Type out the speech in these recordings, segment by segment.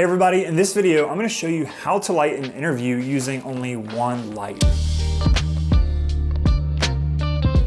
Hey everybody, in this video, I'm gonna show you how to light an interview using only one light.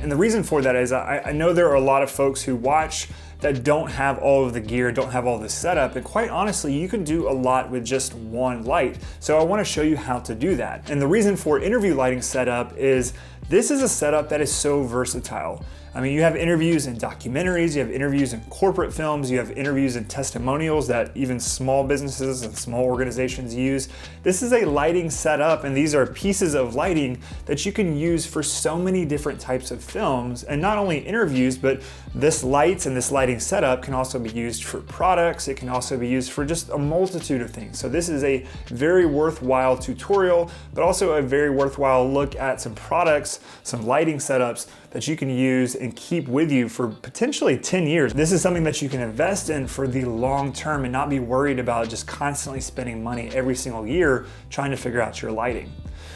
And the reason for that is I know there are a lot of folks who watch that don't have all of the gear, don't have all the setup, and quite honestly, you can do a lot with just one light. So I wanna show you how to do that. And the reason for interview lighting setup is this is a setup that is so versatile. I mean, you have interviews in documentaries, you have interviews in corporate films, you have interviews in testimonials that even small businesses and small organizations use. This is a lighting setup, and these are pieces of lighting that you can use for so many different types of films, and not only interviews, but this lights and this lighting setup can also be used for products. It can also be used for just a multitude of things. So this is a very worthwhile tutorial, but also a very worthwhile look at some products, some lighting setups that you can use and keep with you for potentially 10 years. This is something that you can invest in for the long term and not be worried about just constantly spending money every single year trying to figure out your lighting.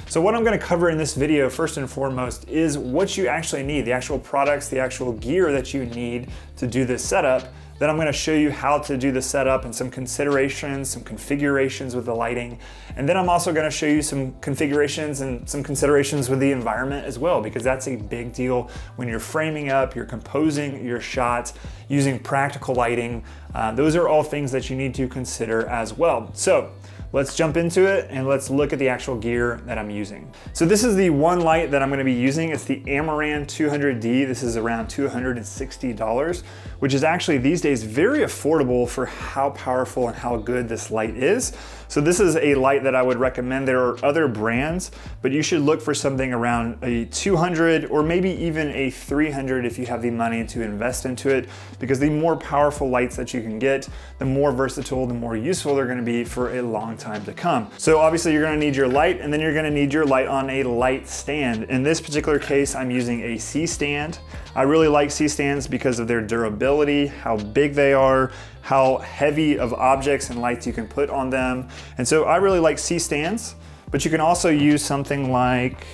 So what I'm gonna cover in this video, first and foremost, is what you actually need, the actual products, the actual gear that you need to do this setup. Then I'm gonna show you how to do the setup and some considerations, some configurations with the lighting. And then I'm also gonna show you some configurations and some considerations with the environment as well, because that's a big deal when you're framing up, you're composing your shots, using practical lighting. Those are all things that you need to consider as well. So let's jump into it and let's look at the actual gear that I'm using. So this is the one light that I'm gonna be using. It's the Amaran 200d. This is around $260, which is actually these days very affordable for how powerful and how good this light is. So this is a light that I would recommend. There are other brands, but you should look for something around a 200 or maybe even a 300 if you have the money to invest into it, because the more powerful lights that you can get, the more versatile, the more useful they're gonna be for a long time to come. So obviously you're gonna need your light, and then you're gonna need your light on a light stand. In this particular case, I'm using a C-stand. I really like C-stands because of their durability, how big they are, how heavy of objects and lights you can put on them. And so I really like C-stands, but you can also use something like,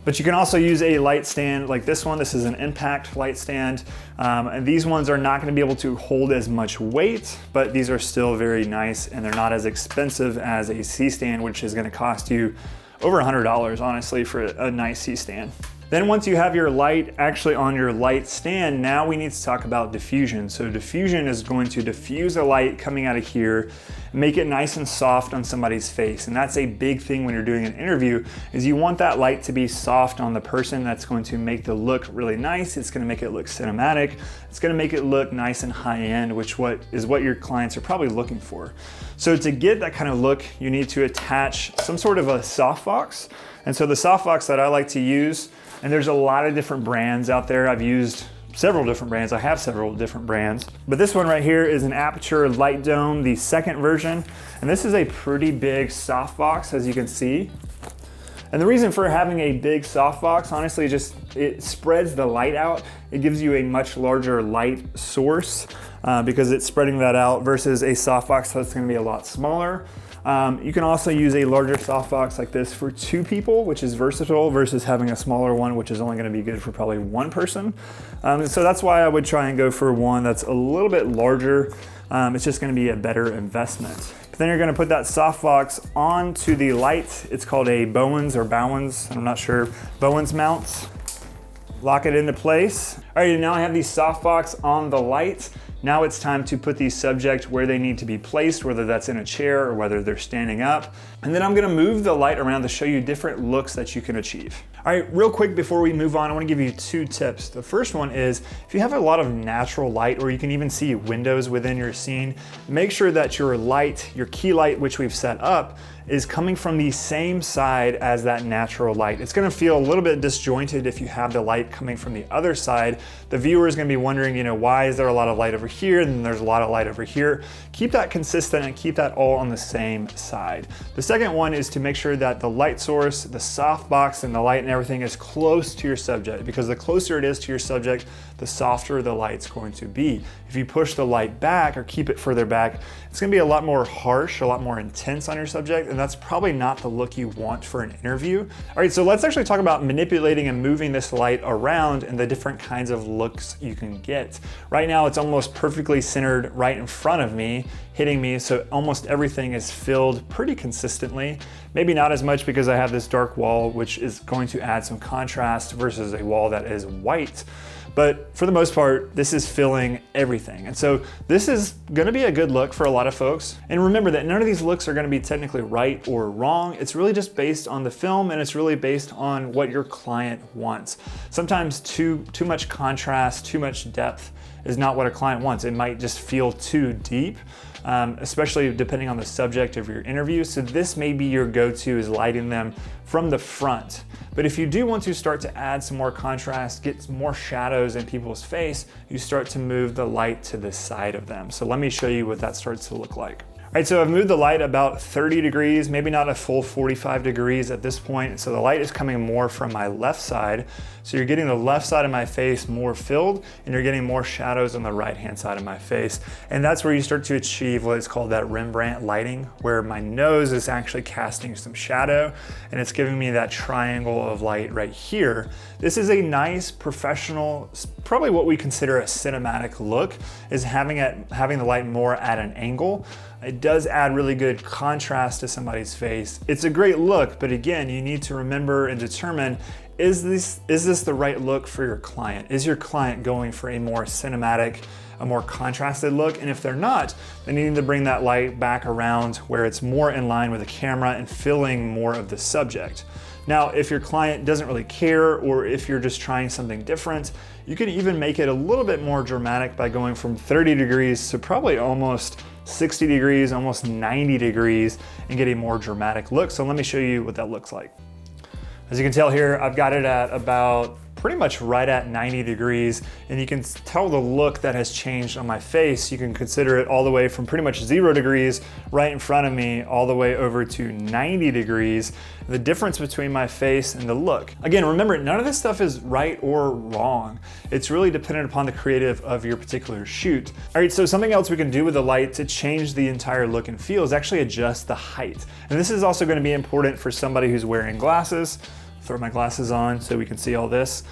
you can also use a light stand like this one. This is an impact light stand. And these ones are not gonna be able to hold as much weight, but these are still very nice, and they're not as expensive as a C-stand, which is gonna cost you over $100, honestly, for a nice C-stand. Then once you have your light actually on your light stand, now we need to talk about diffusion. So diffusion is going to diffuse the light coming out of here, make it nice and soft on somebody's face. And that's a big thing when you're doing an interview, is you want that light to be soft on the person. That's going to make the look really nice. It's gonna make it look cinematic. It's gonna make it look nice and high-end, which is what your clients are probably looking for. So to get that kind of look, you need to attach some sort of a softbox. And so the softbox that I like to use, and there's a lot of different brands out there. I've used several different brands. I have several different brands. But this one right here is an Aperture Light Dome, the second version. And this is a pretty big softbox, as you can see. And the reason for having a big softbox, honestly, just it spreads the light out. It gives you a much larger light source because it's spreading that out versus a softbox that's gonna be a lot smaller. You can also use a larger softbox like this for two people, which is versatile, versus having a smaller one, which is only gonna be good for probably one person. So that's why I would try and go for one that's a little bit larger. It's just gonna be a better investment. But then you're gonna put that softbox onto the light. It's called a Bowens or Bowens, I'm not sure, Bowens mount. Lock it into place. All right, now I have the softbox on the light. Now it's time to put the subject where they need to be placed, whether that's in a chair or whether they're standing up. And then I'm gonna move the light around to show you different looks that you can achieve. All right, real quick before we move on, I wanna give you two tips. The first one is, if you have a lot of natural light, or you can even see windows within your scene, make sure that your light, your key light, which we've set up, is coming from the same side as that natural light. It's gonna feel a little bit disjointed if you have the light coming from the other side. The viewer is gonna be wondering, why is there a lot of light over here and then there's a lot of light over here? Keep that consistent and keep that all on the same side. The second one is to make sure that the light source, the softbox, and the light and everything is close to your subject, because the closer it is to your subject, the softer the light's going to be. If you push the light back or keep it further back, it's gonna be a lot more harsh, a lot more intense on your subject, and that's probably not the look you want for an interview. All right, so let's actually talk about manipulating and moving this light around and the different kinds of looks you can get. Right now, it's almost perfectly centered right in front of me, hitting me, so almost everything is filled pretty consistently. Maybe not as much because I have this dark wall, which is going to add some contrast versus a wall that is white. But for the most part, this is filling everything. And so this is gonna be a good look for a lot of folks. And remember that none of these looks are gonna be technically right or wrong. It's really just based on the film, and it's really based on what your client wants. Sometimes too much contrast, too much depth is not what a client wants. It might just feel too deep, especially depending on the subject of your interview. So this may be your go-to, is lighting them from the front. But if you do want to start to add some more contrast, get more shadows in people's face, you start to move the light to the side of them. So let me show you what that starts to look like. All right, so I've moved the light about 30 degrees, maybe not a full 45 degrees at this point. So the light is coming more from my left side. So you're getting the left side of my face more filled, and you're getting more shadows on the right-hand side of my face. And that's where you start to achieve what is called that Rembrandt lighting, where my nose is actually casting some shadow, and it's giving me that triangle of light right here. This is a nice, professional, probably what we consider a cinematic look, is having the light more at an angle. It does add really good contrast to somebody's face. It's a great look, but again, you need to remember and determine, is this the right look for your client? Is your client going for a more cinematic, a more contrasted look? And if they're not, then you need to bring that light back around where it's more in line with the camera and filling more of the subject. Now, if your client doesn't really care, or if you're just trying something different, you can even make it a little bit more dramatic by going from 30 degrees to probably almost 60 degrees, almost 90 degrees, and get a more dramatic look. So let me show you what that looks like. As you can tell here, I've got it at about pretty much right at 90 degrees, and you can tell the look that has changed on my face. You can consider it all the way from pretty much 0 degrees right in front of me all the way over to 90 degrees. The difference between my face and the look. Again, remember, none of this stuff is right or wrong. It's really dependent upon the creative of your particular shoot. All right, so something else we can do with the light to change the entire look and feel is actually adjust the height. And this is also going to be important for somebody who's wearing glasses. Throw my glasses on so we can see all this.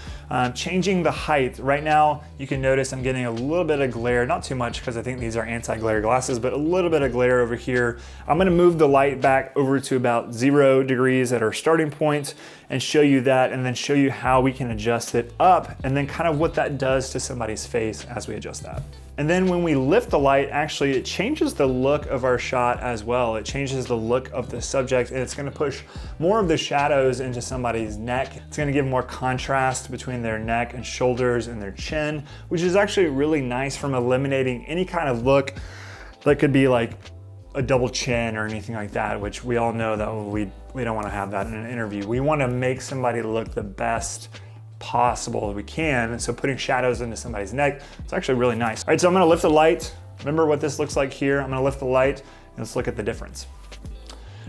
Changing the height. Right now, you can notice I'm getting a little bit of glare, not too much because I think these are anti-glare glasses, but a little bit of glare over here. I'm gonna move the light back over to about 0 degrees at our starting point and show you that, and then show you how we can adjust it up, and then kind of what that does to somebody's face as we adjust that. And then when we lift the light, actually it changes the look of our shot as well. It changes the look of the subject, and it's gonna push more of the shadows into somebody's neck. It's gonna give more contrast between their neck and shoulders and their chin, which is actually really nice from eliminating any kind of look that could be like a double chin or anything like that, which we all know that we don't wanna have that in an interview. We wanna make somebody look the best possible that we can. And so putting shadows into somebody's neck, it's actually really nice. All right, so I'm gonna lift the light. Remember what this looks like here. I'm gonna lift the light and let's look at the difference.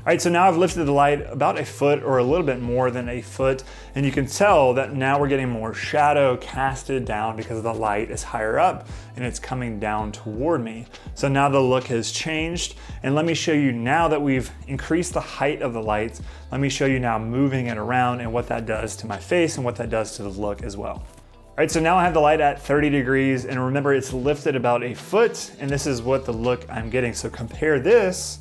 All right, so now I've lifted the light about a foot or a little bit more than a foot, and you can tell that now we're getting more shadow casted down because the light is higher up and it's coming down toward me. So now the look has changed, and let me show you now that we've increased the height of the light, let me show you now moving it around and what that does to my face and what that does to the look as well. All right, so now I have the light at 30 degrees, and remember it's lifted about a foot, and this is what the look I'm getting. So compare this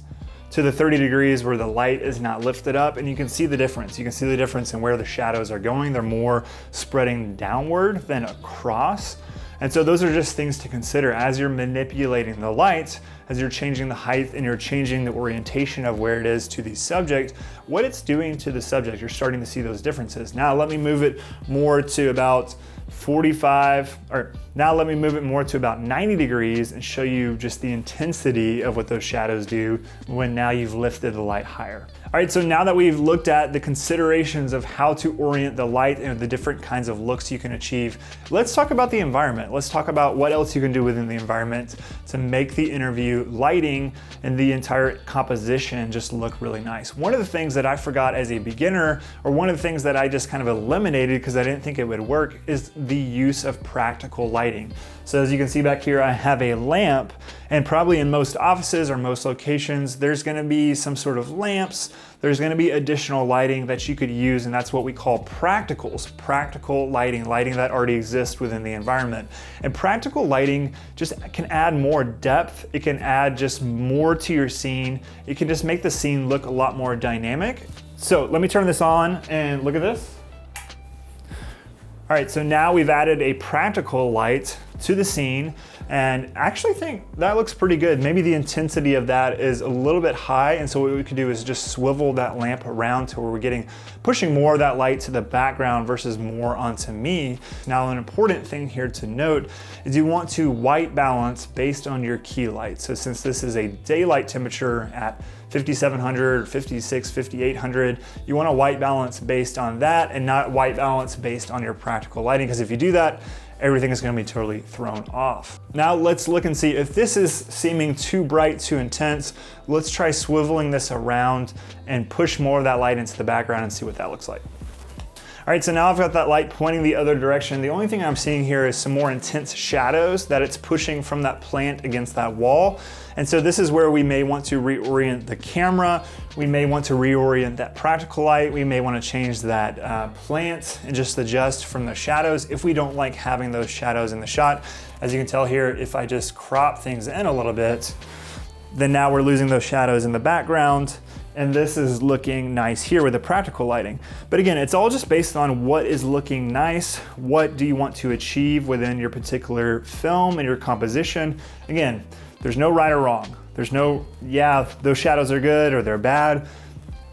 to the 30 degrees where the light is not lifted up, and you can see the difference. You can see the difference in where the shadows are going. They're more spreading downward than across. And so those are just things to consider as you're manipulating the light, as you're changing the height and you're changing the orientation of where it is to the subject, what it's doing to the subject. You're starting to see those differences. Now let me move it more to about 45, or now let me move it more to about 90 degrees and show you just the intensity of what those shadows do when now you've lifted the light higher. All right, so now that we've looked at the considerations of how to orient the light and the different kinds of looks you can achieve, let's talk about the environment. Let's talk about what else you can do within the environment to make the interview lighting and the entire composition just look really nice. One of the things that I forgot as a beginner, or one of the things that I just kind of eliminated because I didn't think it would work, is the use of practical lighting. So as you can see back here, I have a lamp, and probably in most offices or most locations, there's gonna be some sort of lamps, there's gonna be additional lighting that you could use, and that's what we call practicals, practical lighting, lighting that already exists within the environment. And practical lighting just can add more depth, it can add just more to your scene, it can just make the scene look a lot more dynamic. So let me turn this on and look at this. All right, so now we've added a practical light to the scene, and I actually think that looks pretty good. Maybe the intensity of that is a little bit high, and so what we could do is just swivel that lamp around to where we're pushing more of that light to the background versus more onto me. Now, an important thing here to note is you want to white balance based on your key light. So since this is a daylight temperature at 5700, 56, 5800, you want to white balance based on that and not white balance based on your practical lighting, because if you do that, everything is going to be totally thrown off. Now let's look and see if this is seeming too bright, too intense. Let's try swiveling this around and push more of that light into the background and see what that looks like. All right, so now I've got that light pointing the other direction. The only thing I'm seeing here is some more intense shadows that it's pushing from that plant against that wall. And so this is where we may want to reorient the camera. We may want to reorient that practical light. We may want to change that plant and just adjust from the shadows if we don't like having those shadows in the shot. As you can tell here, if I just crop things in a little bit, then now we're losing those shadows in the background. And this is looking nice here with the practical lighting. But again, it's all just based on what is looking nice. What do you want to achieve within your particular film and your composition? Again, there's no right or wrong. There's no, yeah, those shadows are good or they're bad.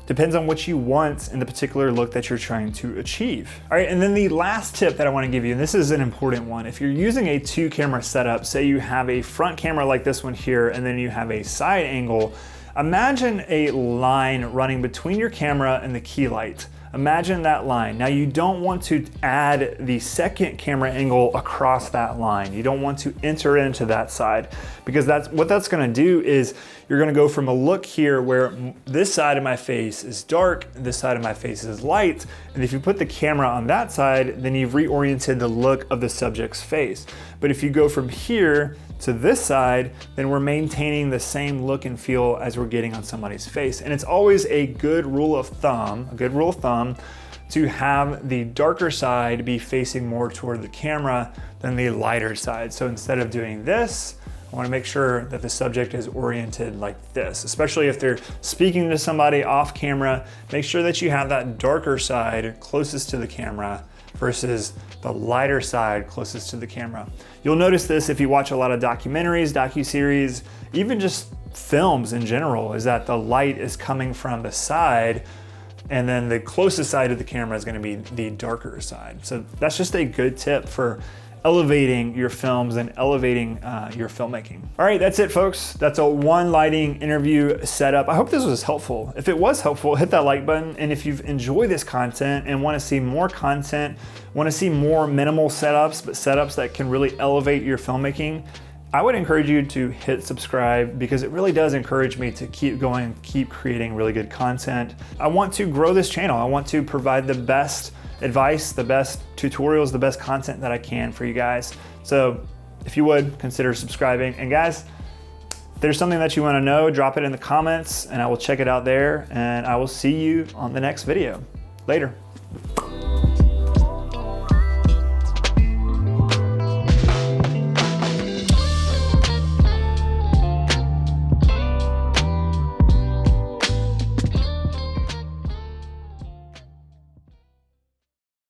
Depends on what you want in the particular look that you're trying to achieve. All right, and then the last tip that I want to give you, and this is an important one. If you're using a 2-camera setup, say you have a front camera like this one here, and then you have a side angle, imagine a line running between your camera and the key light. Imagine that line. Now you don't want to add the second camera angle across that line. You don't want to enter into that side, because what that's gonna do is you're gonna go from a look here where this side of my face is dark, this side of my face is light, and if you put the camera on that side, then you've reoriented the look of the subject's face. But if you go from here to this side, then we're maintaining the same look and feel as we're getting on somebody's face. And it's always a good rule of thumb, to have the darker side be facing more toward the camera than the lighter side. So instead of doing this, I want to make sure that the subject is oriented like this, especially if they're speaking to somebody off camera. Make sure that you have that darker side closest to the camera versus the lighter side closest to the camera. You'll notice this if you watch a lot of documentaries, docuseries, even just films in general, is that the light is coming from the side, and then the closest side of the camera is gonna be the darker side. So that's just a good tip for elevating your films and elevating your filmmaking. All right, that's it, folks. That's a one lighting interview setup. I hope this was helpful. If it was helpful, hit that like button. And if you've enjoyed this content and want to see more content, want to see more minimal setups, but setups that can really elevate your filmmaking, I would encourage you to hit subscribe, because it really does encourage me to keep going, keep creating really good content. I want to grow this channel. I want to provide the best advice, the best tutorials, the best content that I can for you guys. So if you would, consider subscribing. And guys, if there's something that you want to know, drop it in the comments and I will check it out there, and I will see you on the next video. Later.